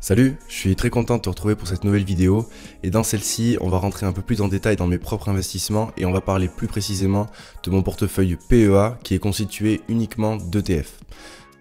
Salut, je suis très content de te retrouver pour cette nouvelle vidéo et dans celle-ci on va rentrer un peu plus en détail dans mes propres investissements et on va parler plus précisément de mon portefeuille PEA qui est constitué uniquement d'ETF.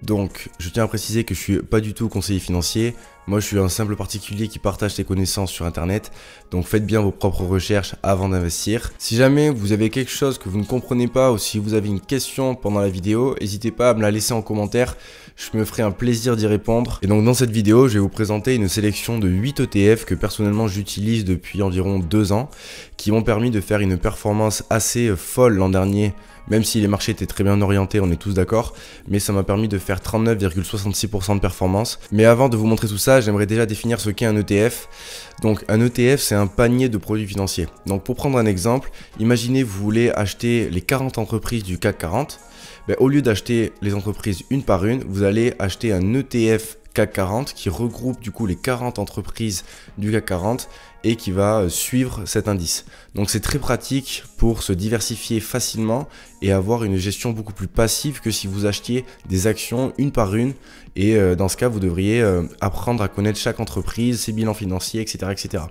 Donc je tiens à préciser que je suis pas du tout conseiller financier, moi je suis un simple particulier qui partage ses connaissances sur internet, donc faites bien vos propres recherches avant d'investir. Si jamais vous avez quelque chose que vous ne comprenez pas ou si vous avez une question pendant la vidéo, n'hésitez pas à me la laisser en commentaire, je me ferai un plaisir d'y répondre. Et donc dans cette vidéo, je vais vous présenter une sélection de 8 ETF que personnellement j'utilise depuis environ 2 ans, qui m'ont permis de faire une performance assez folle l'an dernier. Même si les marchés étaient très bien orientés, on est tous d'accord, mais ça m'a permis de faire 39,66% de performance. Mais avant de vous montrer tout ça, j'aimerais déjà définir ce qu'est un ETF. Donc un ETF, c'est un panier de produits financiers. Donc pour prendre un exemple, imaginez vous voulez acheter les 40 entreprises du CAC 40. Au lieu d'acheter les entreprises une par une, vous allez acheter un ETF CAC 40 qui regroupe du coup les 40 entreprises du CAC 40 et qui va suivre cet indice. Donc c'est très pratique pour se diversifier facilement et avoir une gestion beaucoup plus passive que si vous achetiez des actions une par une et dans ce cas vous devriez apprendre à connaître chaque entreprise, ses bilans financiers, etc. etc.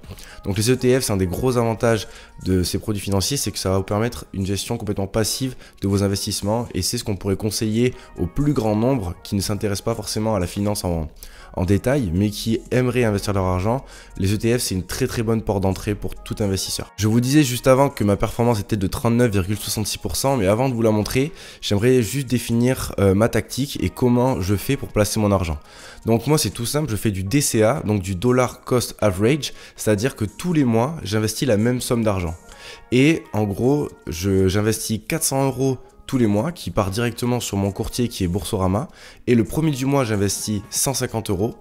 Donc les ETF, c'est un des gros avantages de ces produits financiers, c'est que ça va vous permettre une gestion complètement passive de vos investissements et c'est ce qu'on pourrait conseiller au plus grand nombre qui ne s'intéressent pas forcément à la finance en détail, mais qui aimeraient investir leur argent. Les ETF, c'est une très bonne porte d'entrée pour tout investisseur. Je vous disais juste avant que ma performance était de 39,66%, mais avant de vous la montrer, j'aimerais juste définir ma tactique et comment je fais pour placer mon argent. Donc moi, c'est tout simple, je fais du DCA, donc du Dollar Cost Average, c'est-à-dire que tous les mois, j'investis la même somme d'argent. Et en gros, j'investis 400 € tous les mois qui part directement sur mon courtier qui est Boursorama, et le premier du mois j'investis 150 €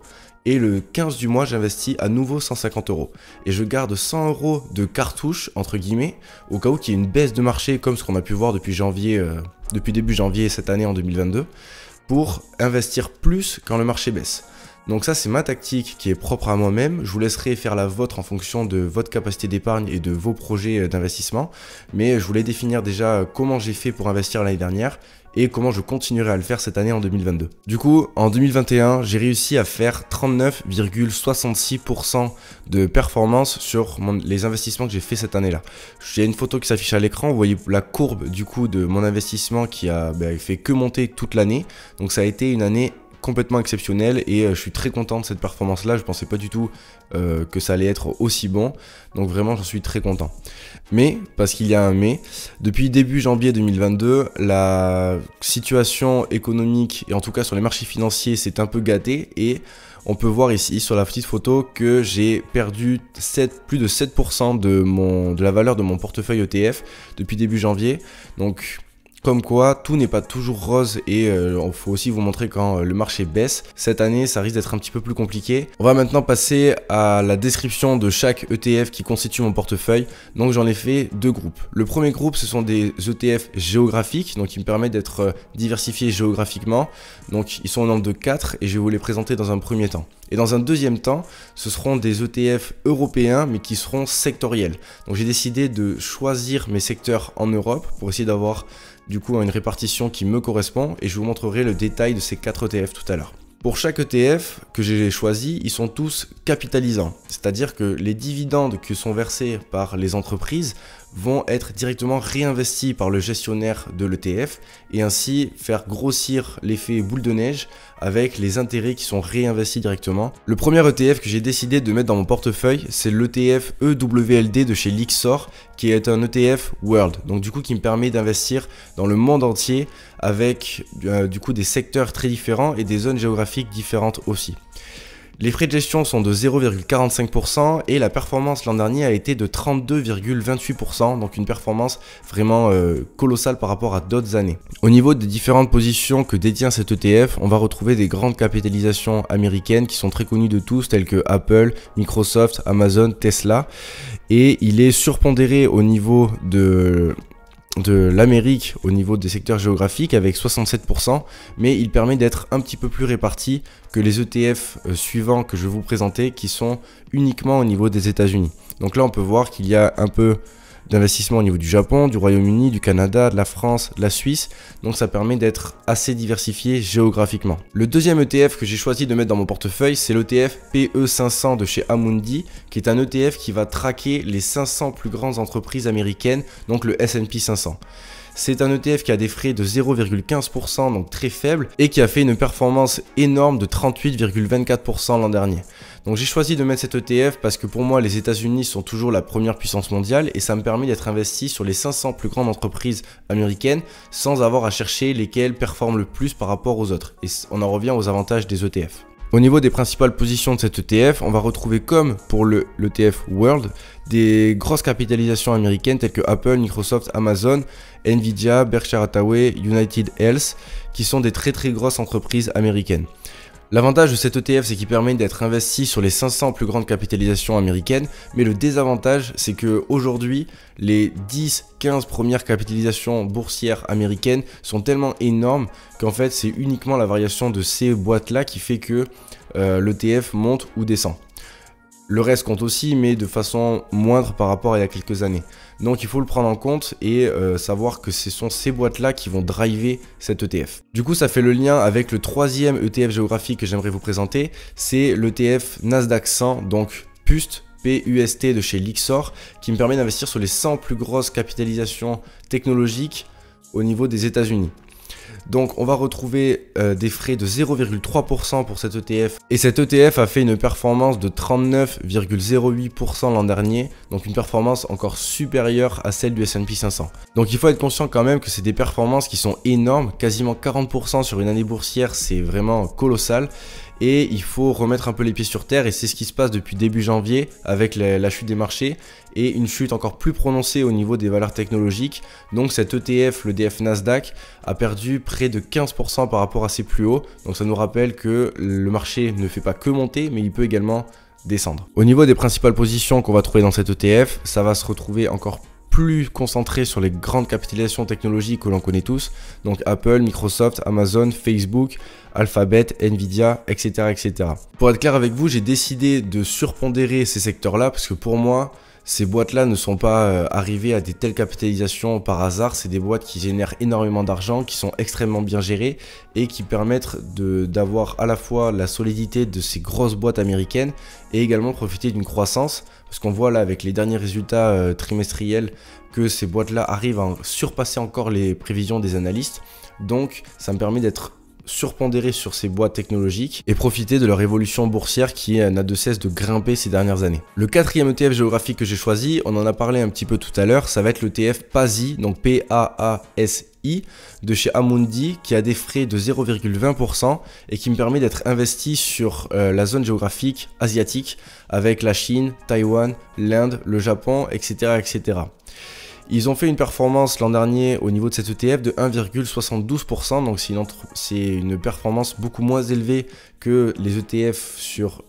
et le 15 du mois j'investis à nouveau 150 € et je garde 100 € de cartouche entre guillemets au cas où il y ait une baisse de marché comme ce qu'on a pu voir depuis début janvier cette année en 2022 pour investir plus quand le marché baisse. Donc ça c'est ma tactique qui est propre à moi-même, je vous laisserai faire la vôtre en fonction de votre capacité d'épargne et de vos projets d'investissement, mais je voulais définir déjà comment j'ai fait pour investir l'année dernière et comment je continuerai à le faire cette année en 2022. Du coup, en 2021, j'ai réussi à faire 39,66% de performance sur les investissements que j'ai fait cette année-là. J'ai une photo qui s'affiche à l'écran, vous voyez la courbe du coup de mon investissement qui a fait que monter toute l'année, donc ça a été une année complètement exceptionnel et je suis très content de cette performance là, je pensais pas du tout que ça allait être aussi bon, donc vraiment j'en suis très content. Mais, parce qu'il y a un mais, depuis début janvier 2022, la situation économique et en tout cas sur les marchés financiers s'est un peu gâtée et on peut voir ici sur la petite photo que j'ai perdu plus de 7% de la valeur de mon portefeuille ETF depuis début janvier, donc comme quoi, tout n'est pas toujours rose et il faut aussi vous montrer quand le marché baisse. Cette année, ça risque d'être un petit peu plus compliqué. On va maintenant passer à la description de chaque ETF qui constitue mon portefeuille. Donc j'en ai fait 2 groupes. Le premier groupe, ce sont des ETF géographiques, donc qui me permettent d'être diversifié géographiquement. Donc ils sont au nombre de 4 et je vais vous les présenter dans un premier temps. Et dans un deuxième temps, ce seront des ETF européens mais qui seront sectoriels. Donc j'ai décidé de choisir mes secteurs en Europe pour essayer d'avoir du coup une répartition qui me correspond et je vous montrerai le détail de ces 4 ETF tout à l'heure. Pour chaque ETF que j'ai choisi, ils sont tous capitalisants, c'est-à-dire que les dividendes qui sont versés par les entreprises vont être directement réinvestis par le gestionnaire de l'ETF et ainsi faire grossir l'effet boule de neige avec les intérêts qui sont réinvestis directement. Le premier ETF que j'ai décidé de mettre dans mon portefeuille, c'est l'ETF EWLD de chez Lyxor, qui est un ETF World, donc du coup qui me permet d'investir dans le monde entier avec du coup des secteurs très différents et des zones géographiques différentes aussi. Les frais de gestion sont de 0,45% et la performance l'an dernier a été de 32,28%, donc une performance vraiment colossale par rapport à d'autres années. Au niveau des différentes positions que détient cet ETF, on va retrouver des grandes capitalisations américaines qui sont très connues de tous, telles que Apple, Microsoft, Amazon, Tesla, et il est surpondéré au niveau de l'Amérique au niveau des secteurs géographiques avec 67%, mais il permet d'être un petit peu plus réparti que les ETF suivants que je vais vous présenter qui sont uniquement au niveau des États-Unis. Donc là on peut voir qu'il y a un peu d'investissement au niveau du Japon, du Royaume-Uni, du Canada, de la France, de la Suisse. Donc ça permet d'être assez diversifié géographiquement. Le deuxième ETF que j'ai choisi de mettre dans mon portefeuille, c'est l'ETF PE500 de chez Amundi, qui est un ETF qui va traquer les 500 plus grandes entreprises américaines, donc le S&P 500. C'est un ETF qui a des frais de 0,15%, donc très faible, et qui a fait une performance énorme de 38,24% l'an dernier. Donc j'ai choisi de mettre cet ETF parce que pour moi les États-Unis sont toujours la première puissance mondiale et ça me permet d'être investi sur les 500 plus grandes entreprises américaines sans avoir à chercher lesquelles performent le plus par rapport aux autres. Et on en revient aux avantages des ETF. Au niveau des principales positions de cet ETF, on va retrouver comme pour l'ETF World des grosses capitalisations américaines telles que Apple, Microsoft, Amazon, Nvidia, Berkshire Hathaway, United Health, qui sont des très grosses entreprises américaines. L'avantage de cet ETF, c'est qu'il permet d'être investi sur les 500 plus grandes capitalisations américaines, mais le désavantage, c'est que aujourd'hui, les 10-15 premières capitalisations boursières américaines sont tellement énormes qu'en fait, c'est uniquement la variation de ces boîtes-là qui fait que l'ETF monte ou descend. Le reste compte aussi, mais de façon moindre par rapport à il y a quelques années. Donc il faut le prendre en compte et savoir que ce sont ces boîtes-là qui vont driver cet ETF. Du coup, ça fait le lien avec le troisième ETF géographique que j'aimerais vous présenter. C'est l'ETF Nasdaq 100, donc PUST, PUST de chez Lyxor, qui me permet d'investir sur les 100 plus grosses capitalisations technologiques au niveau des États-Unis. Donc on va retrouver des frais de 0,3% pour cet ETF. Et cet ETF a fait une performance de 39,08% l'an dernier. Donc une performance encore supérieure à celle du S&P 500. Donc il faut être conscient quand même que c'est des performances qui sont énormes. Quasiment 40% sur une année boursière, c'est vraiment colossal. Et il faut remettre un peu les pieds sur terre et c'est ce qui se passe depuis début janvier avec la chute des marchés et une chute encore plus prononcée au niveau des valeurs technologiques. Donc cet ETF, l'ETF Nasdaq, a perdu près de 15% par rapport à ses plus hauts. Donc ça nous rappelle que le marché ne fait pas que monter mais il peut également descendre. Au niveau des principales positions qu'on va trouver dans cet ETF, ça va se retrouver encore plus concentré sur les grandes capitalisations technologiques que l'on connaît tous, donc Apple, Microsoft, Amazon, Facebook, Alphabet, Nvidia, etc. etc. Pour être clair avec vous, j'ai décidé de surpondérer ces secteurs-là parce que pour moi, ces boîtes-là ne sont pas arrivées à des telles capitalisations par hasard. C'est des boîtes qui génèrent énormément d'argent, qui sont extrêmement bien gérées et qui permettent d'avoir à la fois la solidité de ces grosses boîtes américaines et également profiter d'une croissance. Parce qu'on voit là avec les derniers résultats trimestriels que ces boîtes-là arrivent à surpasser encore les prévisions des analystes. Donc ça me permet d'être surpondéré sur ces boîtes technologiques et profiter de leur évolution boursière qui n'a de cesse de grimper ces dernières années. Le quatrième ETF géographique que j'ai choisi, on en a parlé un petit peu tout à l'heure, ça va être l'ETF PASI, donc P-A-A-S-I, de chez Amundi, qui a des frais de 0,20% et qui me permet d'être investi sur la zone géographique asiatique avec la Chine, Taïwan, l'Inde, le Japon, etc. etc. Ils ont fait une performance l'an dernier au niveau de cet ETF de 1,72%, donc c'est une performance beaucoup moins élevée que les ETF sur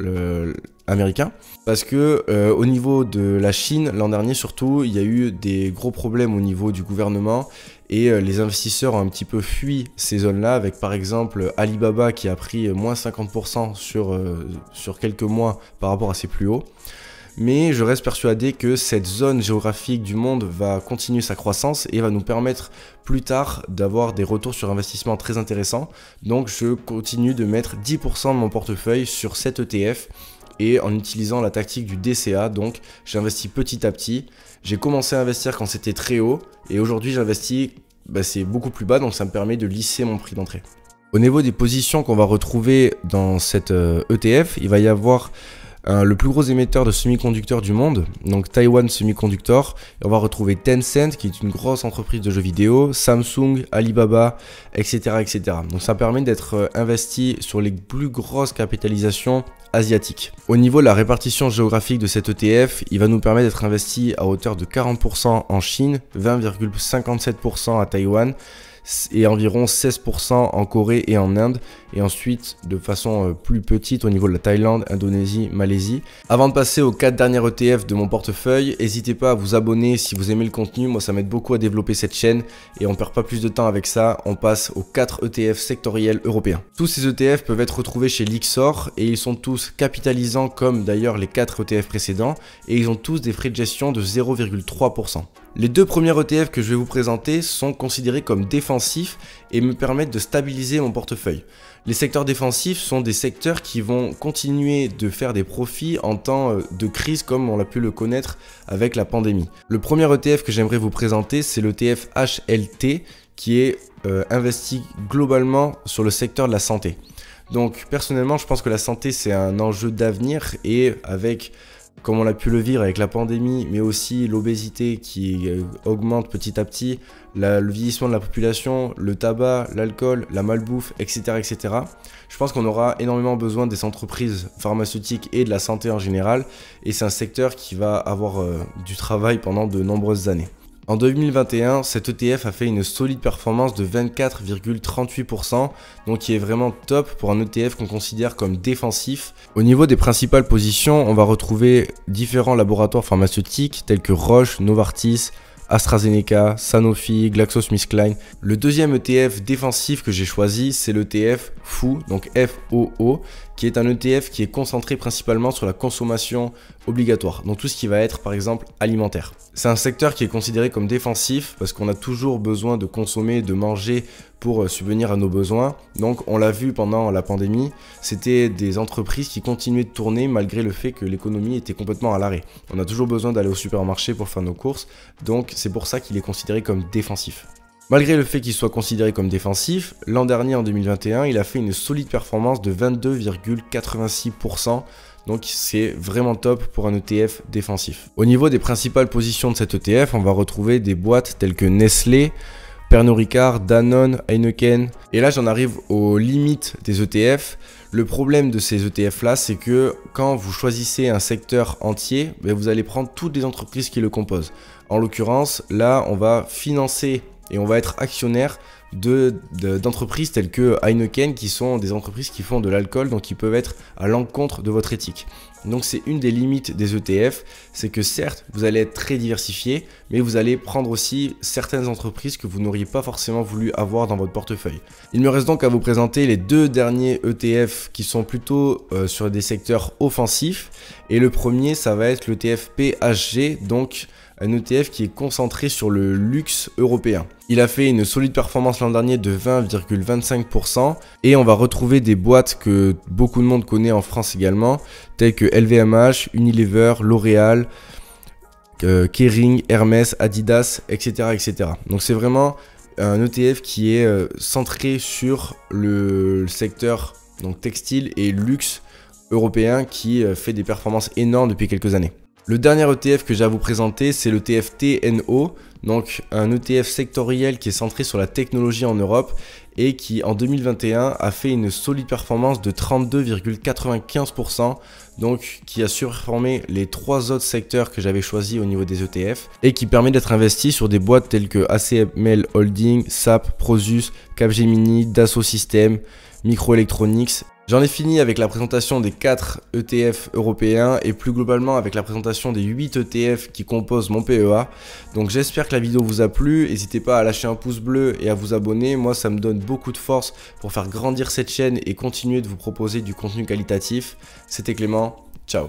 américains. Parce que au niveau de la Chine, l'an dernier surtout, il y a eu des gros problèmes au niveau du gouvernement et les investisseurs ont un petit peu fui ces zones-là avec par exemple Alibaba qui a pris moins 50% sur quelques mois par rapport à ses plus hauts. Mais je reste persuadé que cette zone géographique du monde va continuer sa croissance et va nous permettre plus tard d'avoir des retours sur investissement très intéressants. Donc je continue de mettre 10% de mon portefeuille sur cet ETF et en utilisant la tactique du DCA, donc j'investis petit à petit. J'ai commencé à investir quand c'était très haut et aujourd'hui j'investis, c'est beaucoup plus bas, donc ça me permet de lisser mon prix d'entrée. Au niveau des positions qu'on va retrouver dans cet ETF, il va y avoir le plus gros émetteur de semi-conducteurs du monde, donc Taiwan Semiconductor. Et on va retrouver Tencent, qui est une grosse entreprise de jeux vidéo, Samsung, Alibaba, etc. etc. Donc ça permet d'être investi sur les plus grosses capitalisations asiatiques. Au niveau de la répartition géographique de cet ETF, il va nous permettre d'être investi à hauteur de 40% en Chine, 20,57% à Taïwan, et environ 16% en Corée et en Inde, et ensuite de façon plus petite au niveau de la Thaïlande, Indonésie, Malaisie. Avant de passer aux 4 derniers ETF de mon portefeuille, n'hésitez pas à vous abonner si vous aimez le contenu, moi ça m'aide beaucoup à développer cette chaîne et on perd pas plus de temps avec ça, on passe aux 4 ETF sectoriels européens. Tous ces ETF peuvent être retrouvés chez Lyxor et ils sont tous capitalisants comme d'ailleurs les 4 ETF précédents et ils ont tous des frais de gestion de 0,3%. Les deux premiers ETF que je vais vous présenter sont considérés comme défensifs et me permettent de stabiliser mon portefeuille. Les secteurs défensifs sont des secteurs qui vont continuer de faire des profits en temps de crise comme on l'a pu le connaître avec la pandémie. Le premier ETF que j'aimerais vous présenter, c'est l'ETF HLT qui est investi globalement sur le secteur de la santé. Donc personnellement, je pense que la santé c'est un enjeu d'avenir et avec, comme on l'a pu le vivre avec la pandémie, mais aussi l'obésité qui augmente petit à petit, le vieillissement de la population, le tabac, l'alcool, la malbouffe, etc., etc. Je pense qu'on aura énormément besoin des entreprises pharmaceutiques et de la santé en général, et c'est un secteur qui va avoir du travail pendant de nombreuses années. En 2021, cet ETF a fait une solide performance de 24,38%, donc qui est vraiment top pour un ETF qu'on considère comme défensif. Au niveau des principales positions, on va retrouver différents laboratoires pharmaceutiques tels que Roche, Novartis, AstraZeneca, Sanofi, GlaxoSmithKline. Le deuxième ETF défensif que j'ai choisi, c'est l'ETF FOO, donc FOO, qui est un ETF qui est concentré principalement sur la consommation obligatoire, donc tout ce qui va être par exemple alimentaire. C'est un secteur qui est considéré comme défensif parce qu'on a toujours besoin de consommer, de manger pour subvenir à nos besoins. Donc on l'a vu pendant la pandémie, c'était des entreprises qui continuaient de tourner malgré le fait que l'économie était complètement à l'arrêt. On a toujours besoin d'aller au supermarché pour faire nos courses, donc c'est pour ça qu'il est considéré comme défensif. Malgré le fait qu'il soit considéré comme défensif, l'an dernier en 2021, il a fait une solide performance de 22,86%. Donc c'est vraiment top pour un ETF défensif. Au niveau des principales positions de cet ETF, on va retrouver des boîtes telles que Nestlé, Pernod Ricard, Danone, Heineken. Et là j'en arrive aux limites des ETF. Le problème de ces ETF là, c'est que quand vous choisissez un secteur entier, vous allez prendre toutes les entreprises qui le composent. En l'occurrence, là on va financer et on va être actionnaire d'entreprises telles que Heineken, qui sont des entreprises qui font de l'alcool, donc qui peuvent être à l'encontre de votre éthique. Donc c'est une des limites des ETF, c'est que certes vous allez être très diversifié, mais vous allez prendre aussi certaines entreprises que vous n'auriez pas forcément voulu avoir dans votre portefeuille. Il me reste donc à vous présenter les deux derniers ETF qui sont plutôt sur des secteurs offensifs, et le premier ça va être l'ETF PHG, donc un ETF qui est concentré sur le luxe européen. Il a fait une solide performance l'an dernier de 20,25% et on va retrouver des boîtes que beaucoup de monde connaît en France également, telles que LVMH, Unilever, L'Oréal, Kering, Hermès, Adidas, etc., etc. Donc c'est vraiment un ETF qui est centré sur le secteur donc textile et luxe européen qui fait des performances énormes depuis quelques années. Le dernier ETF que j'ai à vous présenter, c'est l'ETF TNO, donc un ETF sectoriel qui est centré sur la technologie en Europe et qui en 2021 a fait une solide performance de 32,95%, donc qui a surperformé les trois autres secteurs que j'avais choisis au niveau des ETF et qui permet d'être investi sur des boîtes telles que ACML Holding, SAP, Prosus, Capgemini, Dassault Systèmes, Microelectronics. J'en ai fini avec la présentation des 4 ETF européens et plus globalement avec la présentation des 8 ETF qui composent mon PEA. Donc j'espère que la vidéo vous a plu, n'hésitez pas à lâcher un pouce bleu et à vous abonner, moi ça me donne beaucoup de force pour faire grandir cette chaîne et continuer de vous proposer du contenu qualitatif. C'était Clément, ciao.